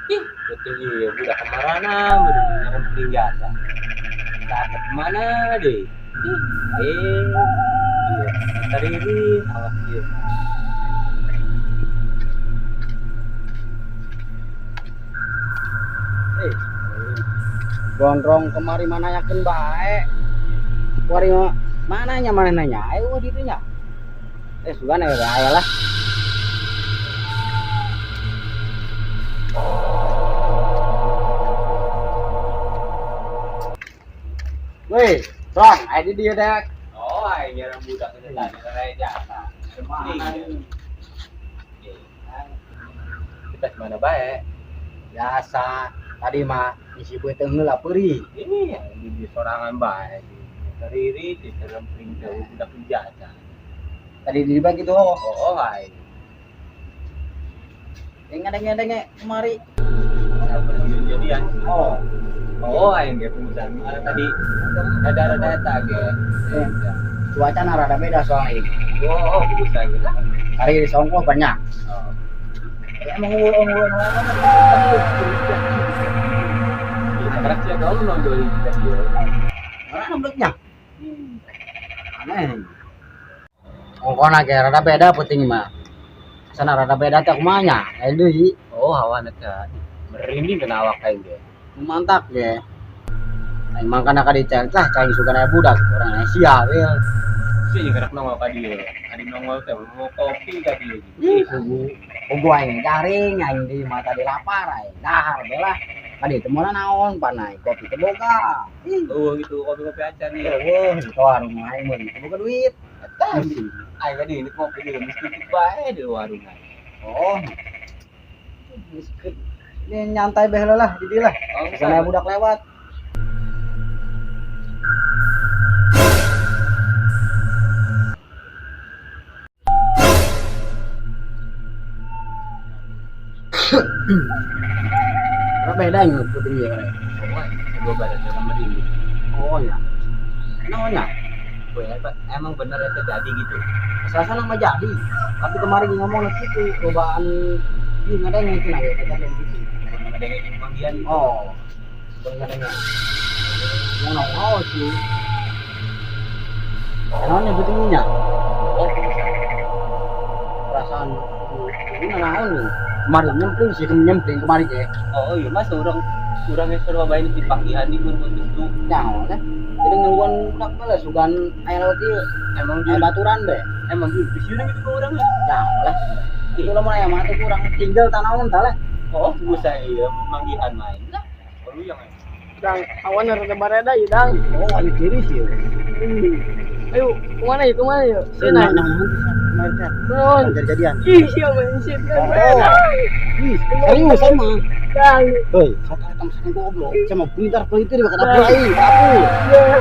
Ih, betul iya, udah kemana, bener-bener penting jasa. Dapat kemana deh? Ih, iya, ntar ini awas dia. Eh, gondrong kemari mana yakin baik. Wari mana nanya? Ayo dirinya. Sudah nih ya lah. Wih, Bang, ini dia dek. Oh, akhirnya budak itu tadi kayak jasa. Mana Penting. Kita mana baik? biasa. Tadi mah isi buat lah peri. Ini yang di sorangan baik. Teriri di dalam pring jauh budak penjajah. Tadi dibagi tuh. Oh, hai. Ngedeng kemari. Jadian. Oh, Oh, yang dia pengusaha. Mana tadi ada tage. cuaca rada beda soalnya ini. Oh, pengusaha gitu. Hari di Songko banyak. Oh. Emang ulun Karena sih ada orang nonjolin kita dia. mana nembeknya? Aneh. Ongkona kayak rada beda puting mah. Sana rada beda tak kumanya. Deui Oh, hawa neka. Merinding kena awak kain dia. mantap ya. Emang kana ka dicel lah cai suka na budak orang Asia wil. Sih yang gerak nongol ka dia. Adi nongol teh mau kopi ka dia. Ih, kugu aing garing aing di mata di lapar aing. Dahar bela. Kadi teu moal naon panai kopi teu boga. Ih, Oh, gitu kopi-kopi acan nih. eueuh itu warung aing mah teu boga duit. Ayo tadi ini kopi dia mesti bae di warung aing. Oh. Miskin. Ini nyantai bae lah di dieu lah. Oh, Sana budak lewat. Apa bedanya putih ya? Gua badan sama merinding. Oh ya. Namanya Gue emang bener itu jadi gitu. asal-asalan mah jadi. Tapi kemarin ngomong gitu, cobaan ini ada yang itu nanya kata gitu. Emang ada yang panggilan. Oh. Sebenarnya. Yang nongol sih. Namanya betulnya. Oh, Perasaan ini naon nih. Kemarin nyempling sih, nyempling kemarin ya. oh iya mas orang yang suruh bayi di panggilan di pun itu Nyawa kan. Jadi nungguan budak balas sugan air laut ieu. emang Air dia baturan be. emang dia di sini gitu ke orang ya. Nyawa lah. Itu lah mana mah kurang tinggal tanaman tah lah. Oh, bisa iya manggilan main lah. Baru yang Dang, awan rada bareda ya, Dang. Oh, ada diri sih. Ayo, kemana ya, kemana ya? Sini. Nah, kemarin teh. Nun. Jadi-jadian. Ih, siapa yang shit kan? Oh. Ih, serius sama. Dang. Hei, satu datang sini goblok. Sama pintar peliti di bakal apa lagi? Apa?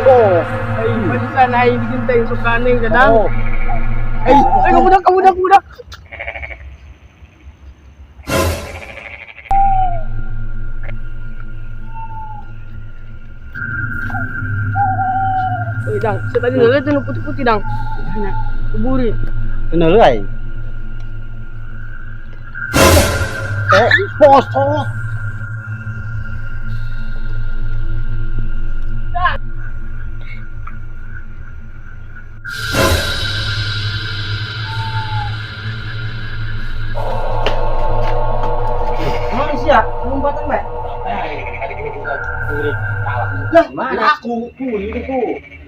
Oh. Ay, pansan ay dicintai sukaning ka, Dang. Oh. Ay, kamudak, kamudak. Uy, Dang, saya tadi nalihat yang putih-putih, Dang. Mana? Kuburi. Kenal ay. Bos. Manusia, ngumpatan mbak. tadi gue buka kulit kalah. Lah, Mana? aku kuli itu ku.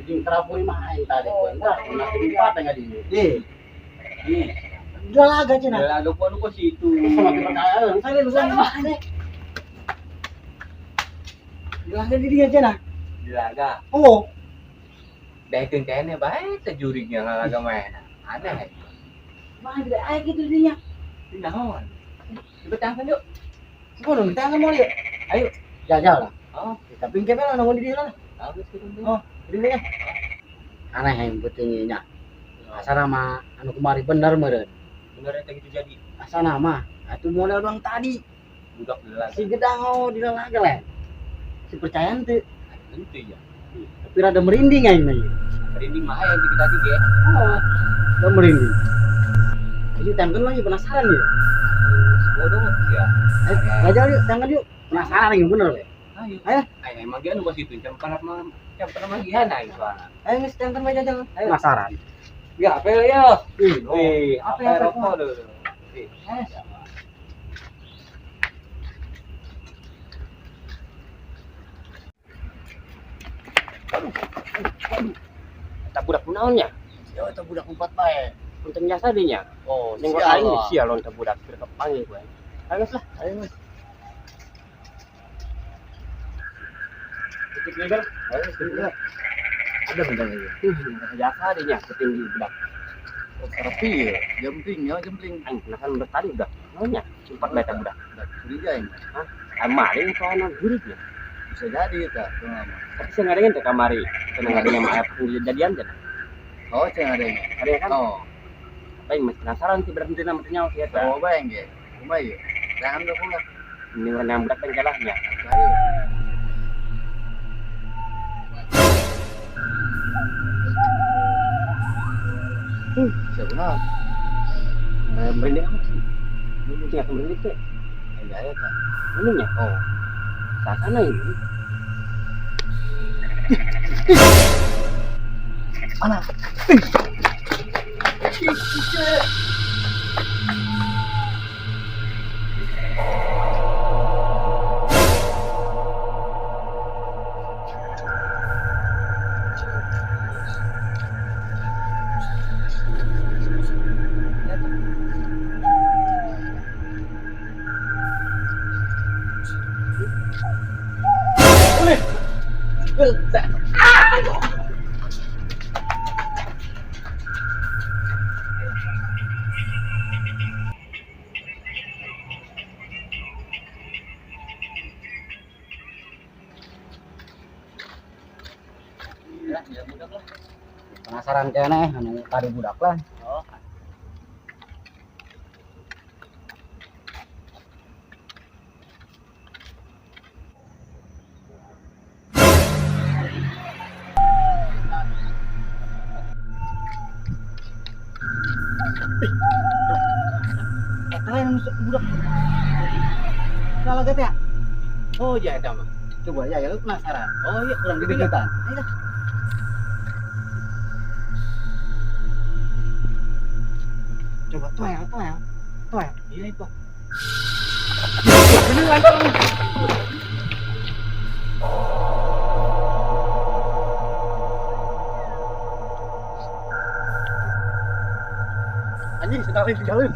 Jadi terapuri main tadi ku. Enggak, pernah empat enggak di. Ih, Udah laga cina. udah agak pun kok situ. Sama kepercayaan. Saya lu sama mana? Udah ada di dia cina. Dilaga. Oh, Daekeun kayaknya bae teh jurignya ngalaga main. Ada. mana tidak air gitu dinya. Naon? Dibetangkeun yuk. Sekolah kita nggak mau lihat. Ayo. Jajal lah. Oh, Kita pinggir lah nongol di dia lah. bagus gitu. Oh, di dia. Aneh yang pentingnya. Asal nama anu kemari bener meren. Bener eta gitu jadi. Asal nama. Itu model doang tadi. Budak dilaga. Si gedang oh di laga lah. Si percayaan tuh. Tentu ya. Tapi rada merinding aja nih. Merinding mah yang dikit tadi ge. Oh, udah merinding. Jadi tempel lagi penasaran ya. bodoh ya. Ngajak yuk, jangan yuk. Penasaran yang bener we. Ayo. Ayo. Ayo emang dia nu situ jam pernah magihan aing soalna. Ayo geus jangan baca jangan. Penasaran. Ya, apa ya? Apa Apa ya, rokok dulu. Tak budak naonnya? Yo itu budak 4 bae. Untuk jasa dinya. Oh, nengok Sial, aing Wak. sia lon tak budak panggil gue. Ayo lah. Ayo Mas. Titik legal. Ayo sebentar. Ada bentar lagi. Jasa dinya ketinggi budak. Oh, terapi ya. Jempling. Aing penasaran budak tadi udah. Naonnya? Sempat baca budak. Curiga ini. Kemarin soalnya gurit ya. Bisa jadi kita. Tapi saya ngadengin tuh kamari. Karena ngadengin sama ayah jadian kan. Oh, saya ada ini. Ada kan? Oh, Apa yang masih penasaran sih berhenti nama ternyata sih ya. coba yang ge. Cuma ya. Jangan dulu lah. Ini orang yang budak dan jalahnya. Ayo. Sebenarnya. Merinding amat sih. Ini tinggal merinding tuh. Ini aja kan. Ininya. Oh, Sana ini. mana? Ya budak lah. Penasaran kene anu tadi budak lah. Oh. Kalian masuk budak. Salah gak ya? Oh iya ada mah. Coba ya, lu penasaran. Oh iya Kurang deg-degan. Ayo. Coba tuh ya. Iya itu. Anjing sedang tinggalin.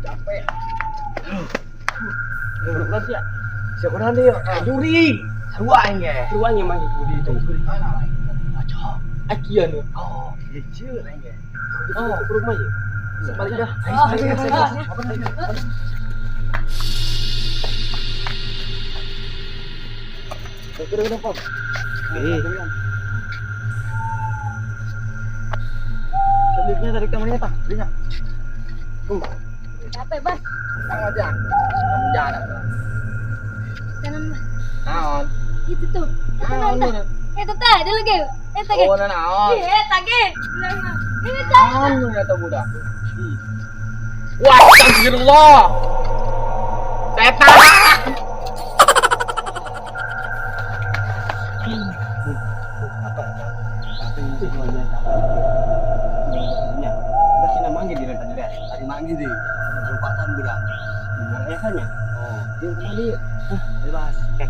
Capek. Berapa sih ya? Siapa nanti ya? Juri. Seruan ya. Keruannya mah itu di itu. Akian ya. Oh, kecil aja. Oh, ke rumah ya. Sebalik dah. Udah, Pom. Seliknya dari kamarnya tak? Lihat. Capek, Bas. Jangan aja. Kamu jangan. Kanan, Bas. Naon? Itu tuh. Naon? Itu teh, ada lagi. Itu lagi. Oh, naon? Iya, lagi. Ini Naon lu eta budak? Wah, astagfirullah. Setan. Tadi manggil deh. Perempatan budak. Biasanya. Oh, Dia kembali. bebas. Kek.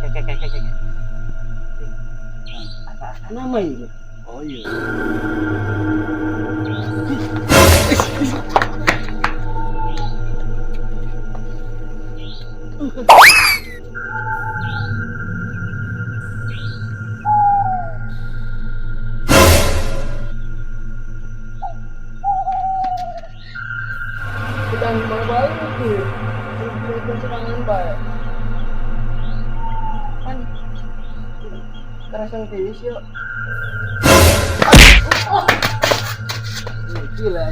Apa nama ini? Oh iya. sedang balik sih. Itu serangan baik. Kan terasa ngetis yuk. Gila,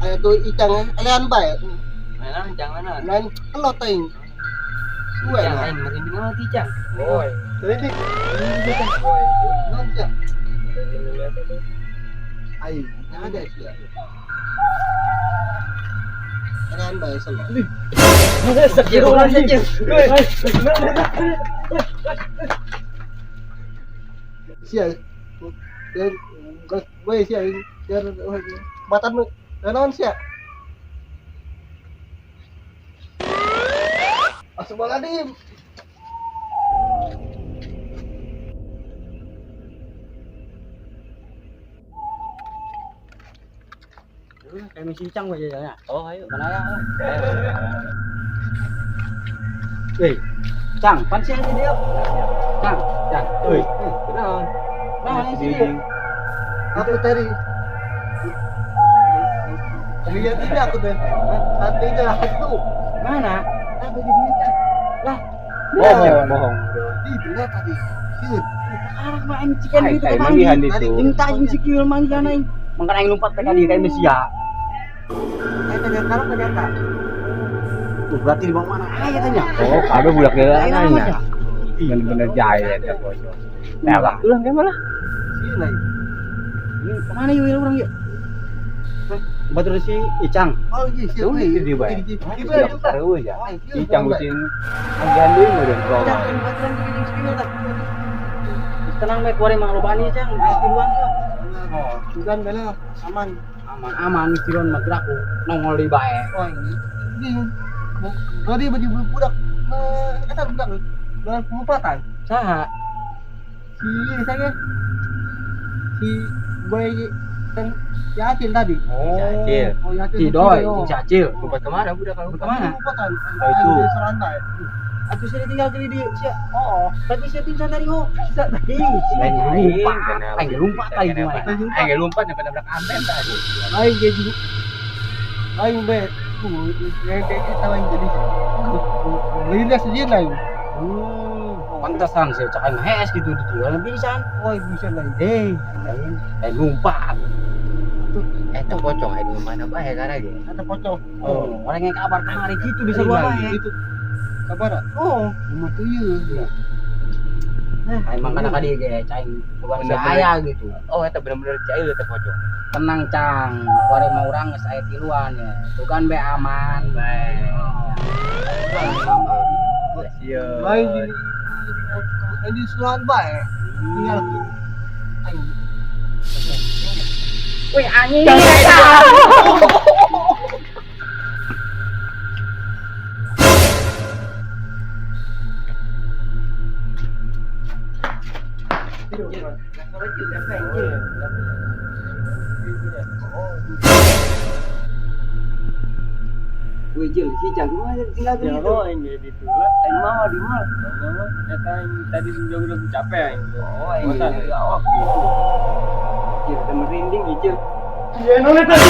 ayo tuh ikan, alian baik. Mana jangan mana. Lain keloting. Gue Cang, aing merinding mati, Cang. Boy. Jadi Boy. non Cang. Lihat itu. Ayo, ada sih. Kan bae selo. Astagfirullahaladzim. Sia. Dan gue sia biar batanmu. Naon sia? Astagfirullahaladzim. Kayak misi cang aja ya. Oh, ayo. Mana ya? Weh, Cang, pan sih aja dia. Cang, Cang. Woi, kenaon? Nah, ini sih dia. Aku tadi. Lihat ini aku tuh. Hatinya aku. Mana? Aku di dia. Lah. Bohong. Itu lah tadi. Sih. Arah main cikan Ay, gitu ay, kan. mamihan itu. Cinta yang sikil mangga naing. Mangga aing lompat tadi kayak Mesia. Tadi kata. Tuh berarti di bawah mana? Ayo tanya. Oh, kado budak Ayo nanya. namanya. Bener-bener jaya ya pojok. Nah, lah. Ulang ke mana? Sini. Ini kemana yuk orang yuk? Batur si Icang. Oh iya sih. Tuh itu di bae. Itu Terus ya. Icang kucing anggan deui meureun program. Tenang baik kuari mang lobani Cang, di luar kok. Oh, Bukan bener, aman. Aman tiron mah aku nongol di bae. Oh ini. Tadi baju budak. Kata budak. Dengan pemupatan. Saha? Si saya. Si boy kan Yakin tadi. Acil. Oh Yakin. Si Doi, si Acil. Lompat kemana budak kalau Kemana? Pemupatan. Oh itu. Serantai. Aku sudah tinggal di sia. Oh, berarti saya pingsan tadi kok. Bisa tadi. Lain Aing lompat tadi mah. Aing lompat sampai nabrak anten tadi. Aing jadi Aing be. Kayak kita lain jadi. Lihat sejen lain. Pantasan saya cak aing hees gitu di jualan pingsan. Oh, bisa lain. Lain lompat. Eta pocong aing mana bae karena ge. Ada pocong. Oh, Orang yang kabar kemari gitu bisa luar ya. Itu. Kabar? Oh, rumah tuyul. Aing mangkana ka dieu ge caing bukan saya gitu. Oh, eta bener-bener cair eta pocong. Tenang Cang, kuari mau orang geus aya tiluan ya. Tuh kan be aman bae. Sieu. Baik di sulan bae. Tinggal aing. Wih anjing. Wih Jil, si Cang gua tinggal di situ. Yang jadi tulang. Mau di mall. Eta yang tadi udah capek. Oh, ini dari awak gitu. Jil, udah merinding ya Jil. Iya, nona tadi.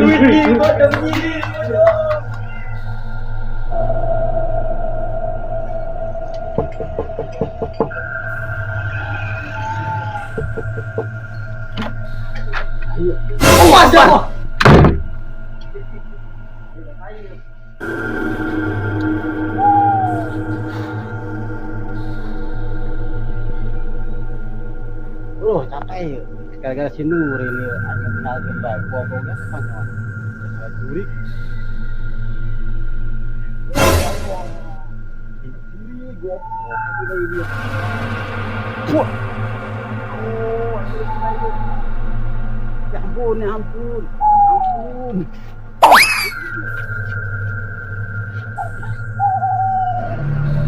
Wih, bodoh begini. Oh, ada. Oh, capek ya. Gara-gara si Nur ini hanya tinggal di baik. Pokoknya semuanya. Saya curi. Ya ampun, ya ampun. Ampun.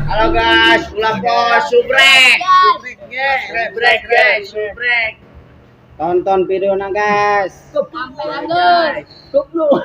Halo guys, ulang pos subrek. Subrek guys, subrek. Tonton videonya guys. Sampai guys. Goblok.